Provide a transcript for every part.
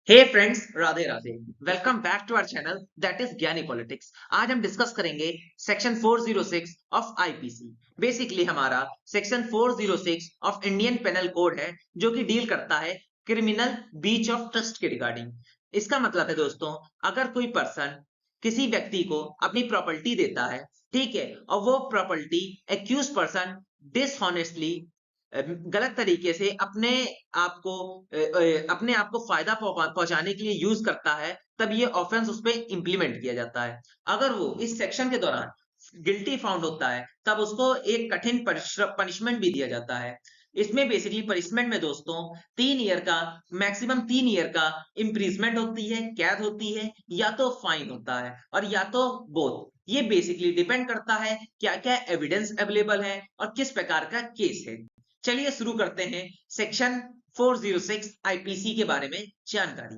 Hey friends, Radhe Radhe. Welcome back to our channel that is Gyani politics. आज हम discuss करेंगे section 406 of IPC. Basically हमारा section 406 of Indian penal code है जो कि डील करता है क्रिमिनल ब्रीच ऑफ ट्रस्ट के रिगार्डिंग। इसका मतलब है दोस्तों, अगर कोई पर्सन किसी व्यक्ति को अपनी प्रॉपर्टी देता है, ठीक है, और वो प्रॉपर्टी एक्यूज पर्सन डिसऑनेस्टली गलत तरीके से अपने आप को फायदा पहुंचाने के लिए यूज करता है, तब ये ऑफेंस उस पर इंप्लीमेंट किया जाता है। अगर वो इस सेक्शन के दौरान गिल्टी फाउंड होता है तब उसको एक कठिन पनिशमेंट भी दिया जाता है। इसमें बेसिकली पनिशमेंट में दोस्तों 3 ईयर का, मैक्सिमम 3 ईयर का इम्प्रीजमेंट होती है, कैद होती है, या तो फाइन होता है, और या तो बोथ। ये बेसिकली डिपेंड करता है क्या क्या एविडेंस अवेलेबल है और किस प्रकार का केस है। चलिए शुरू करते हैं सेक्शन 406 आईपीसी के बारे में जानकारी।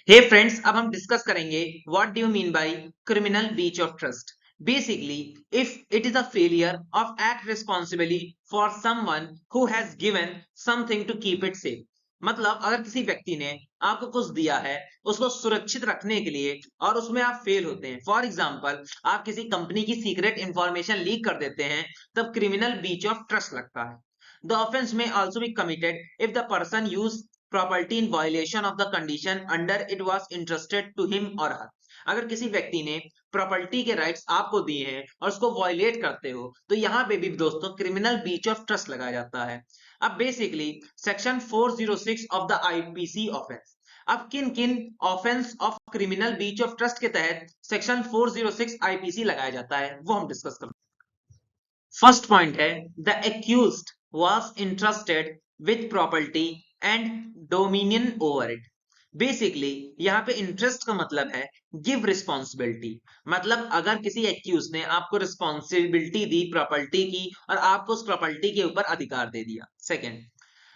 हे फ्रेंड्स, अब हम डिस्कस करेंगे what do you mean by criminal breach of trust. Basically, if it is a failure of act responsibly for someone who has given something to keep it safe. मतलब अगर किसी व्यक्ति ने आपको कुछ दिया है उसको सुरक्षित रखने के लिए और उसमें आप फेल होते हैं, फॉर एग्जांपल आप किसी कंपनी की सीक्रेट इंफॉर्मेशन लीक कर देते हैं, तब क्रिमिनल ब्रीच ऑफ ट्रस्ट लगता है। The offense may also be committed if the person used property in violation of the condition under it was entrusted to him or her। अगर किसी व्यक्ति ने प्रॉपर्टी के राइट्स आपको दिए हैं और उसको वायलेट करते हो, तो यहाँ पे भी दोस्तों क्रिमिनल ब्रीच ऑफ ट्रस्ट लगाया जाता है। अब basically section 406 of the IPC offence, अब किन किन offence of criminal breach of trust के तहत सेक्शन 406 आईपीसी लगाया जाता है वो हम डिस्कस करते हैं। फर्स्ट पॉइंट है, the accused was entrusted with property and dominion over it। Basically यहाँ पे इंटरेस्ट का मतलब है गिव रिस्पॉन्सिबिलिटी। मतलब अगर किसी एक्यूज ने आपको रिस्पॉन्सिबिलिटी दी प्रॉपर्टी की और आपको उस प्रॉपर्टी के ऊपर अधिकार दे दिया। Second,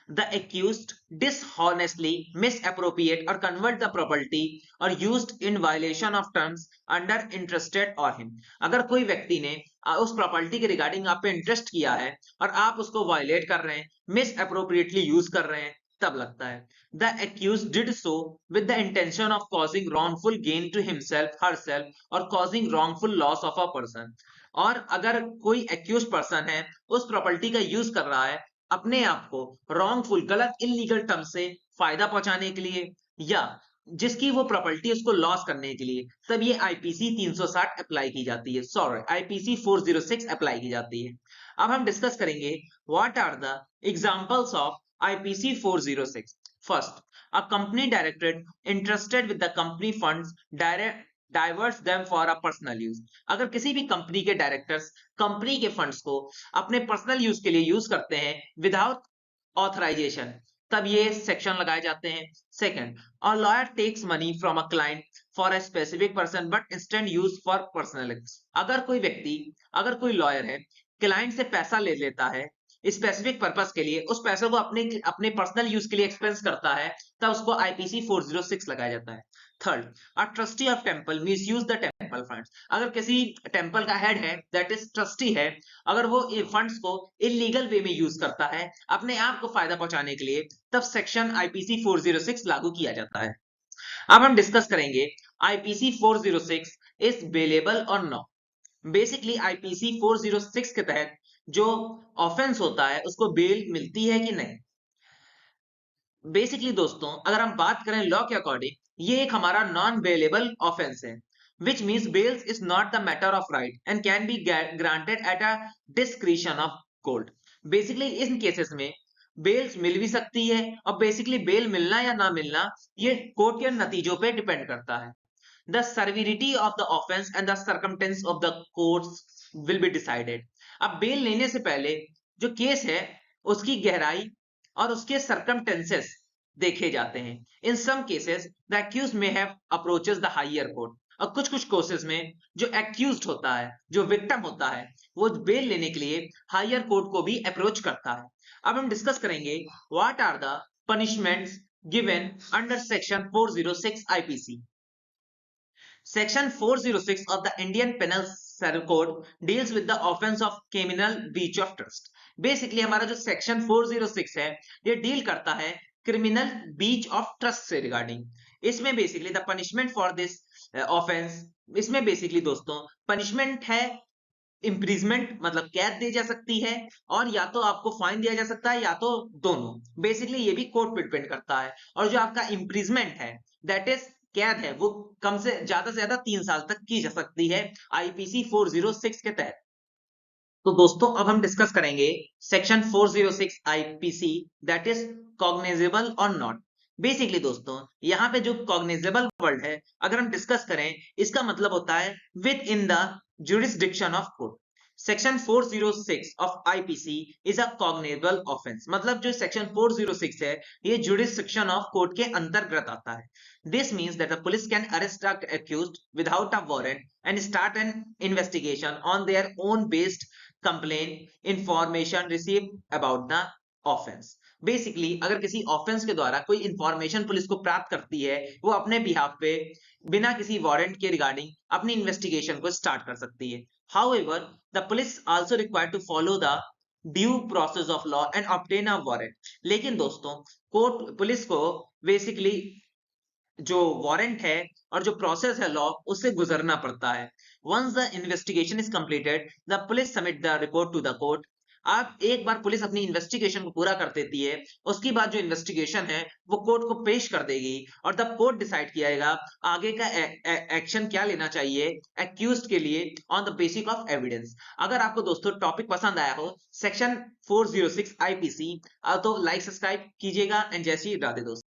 the accused dishonestly misappropriate or convert the property or used in violation of terms under interested or him। अगर कोई व्यक्ति ने उस प्रॉपर्टी के रिगार्डिंग आप पे इंटरेस्ट किया है और आप उसको वायलेट कर रहे हैं, मिस अप्रोप्रिएटली यूज कर रहे हैं, तब लगता है। The accused did so with the intention of causing wrongful gain to himself, herself or causing wrongful loss of a person। और अगर कोई एक्यूज पर्सन है उस प्रॉपर्टी का यूज कर रहा है अपने आप को रॉन्गफुल, गलत, इलीगल टर्म से फायदा पहुंचाने के लिए, या जिसकी वो प्रॉपर्टी उसको लॉस करने के लिए, तब ये आईपीसी 360 अप्लाई की जाती है, सॉरी आईपीसी 406 अप्लाई की जाती है। अब हम डिस्कस करेंगे what are the examples of IPC 406। First, a company director interested with the company funds direct diverts them for a personal use. अगर किसी भी कंपनी के डायरेक्टर्स कंपनी के फंड्स को अपने पर्सनल यूज के लिए यूज करते हैं विदाउट ऑथराइजेशन, तब ये सेक्शन लगाए जाते हैं। Second, a lawyer takes money from a client for a specific person but instant use for personal. अगर कोई व्यक्ति, अगर कोई लॉयर है, क्लाइंट से पैसा ले लेता है स्पेसिफिक पर्पस के लिए, उस पैसे को अपने अपने पर्सनल यूज के लिए एक्सपेंस करता है, तब उसको आईपीसी 406 लगाया जाता है। Third, a trustee of temple misuse the temple funds. अगर किसी टेंपल का हेड है, दैट इज ट्रस्टी है, अगर वो फंड्स को इलीगल वे में यूज करता है अपने आप को फायदा पहुंचाने के लिए, तब सेक्शन आईपीसी 406 लागू किया जाता है। अब हम डिस्कस करेंगे आईपीसी 406 इज बेलेबल और नो। बेसिकली आईपीसी 406 के तहत जो ऑफेंस होता है उसको बेल मिलती है कि नहीं। बेसिकली दोस्तों, अगर हम बात करें लॉ के अकॉर्डिंग, ये एक हमारा नॉन बेलेबल ऑफेंस है, which means bail is not the matter of right and can be granted at a discretion of court। Basically in cases में बेल मिल भी सकती है, और बेसिकली बेल मिलना या ना मिलना ये कोर्ट के नतीजों पे डिपेंड करता है। The severity of the offense and the circumstance of the courts will be decided। अब बेल लेने से पहले जो केस है उसकी गहराई और उसके सर्कमटेंसेस देखे जाते हैं। In some cases the accused may have approaches the higher court. और कुछ कुछ केसेस में जो एक्यूज्ड होता है, जो विक्टिम होता है, वो बेल लेने के लिए हायर कोर्ट को भी अप्रोच करता है। अब हम डिस्कस करेंगे what are the punishments given under section 406 IPC. Section 406 of the Indian Penal Code deals with the offense of criminal breach of trust। Basically हमारा जो सेक्शन 406 है ये डील करता है क्रिमिनल ब्रीच ऑफ ट्रस्ट से regarding. इसमें basically the punishment for this offence, इसमें basically दोस्तों पनिशमेंट है इम्प्रिजमेंट, मतलब कैद दी जा सकती है, और या तो आपको फाइन दिया जा सकता है, या तो दोनों। बेसिकली ये भी कोर्ट पे डिपेंड करता है। और जो आपका इम्प्रिजमेंट है, दैट इज कैद है, वो कम से ज्यादा 3 साल तक की जा सकती है आईपीसी 406 के तहत। तो दोस्तों अब हम डिस्कस करेंगे section 406 IPC, that is cognizable और नॉट। बेसिकली दोस्तों यहाँ पे जो कॉग्निजेबल वर्ड है, अगर हम डिस्कस करें, इसका मतलब होता है with in the jurisdiction of court। Section 406 of IPC is a cognizable offence, मतलब जो सेक्शन 406 है ये jurisdiction ऑफ कोर्ट के अंतर्गत आता है। This means that the police can arrest the accused without a warrant and start an investigation on their own based complaint information received about the offense। Basically अगर किसी offence के द्वारा कोई information police को प्राप्त करती है, वो अपने बिहाफ पे बिना किसी वारंट के रिगार्डिंग अपनी इन्वेस्टिगेशन को स्टार्ट कर सकती है। However the police also required to follow the due process of law and obtain a warrant. लेकिन दोस्तों कोर्ट पुलिस को बेसिकली जो वारंट है और जो प्रोसेस है लॉ, उससे गुजरना पड़ता है। Once the investigation is completed, the police submit the report to the court. आप एक बार पुलिस अपनी इन्वेस्टिगेशन को पूरा कर देती है, उसके बाद जो इन्वेस्टिगेशन है वो कोर्ट को पेश कर देगी, और तब कोर्ट डिसाइड किएगा आगे का एक्शन क्या लेना चाहिए एक्यूज्ड के लिए on the basis of evidence. अगर आपको दोस्तों टॉपिक पसंद आया हो सेक्शन 406 आईपीसी, तो लाइक सब्सक्राइब कीजिएगा एंड जय श्री राधे दोस्तों।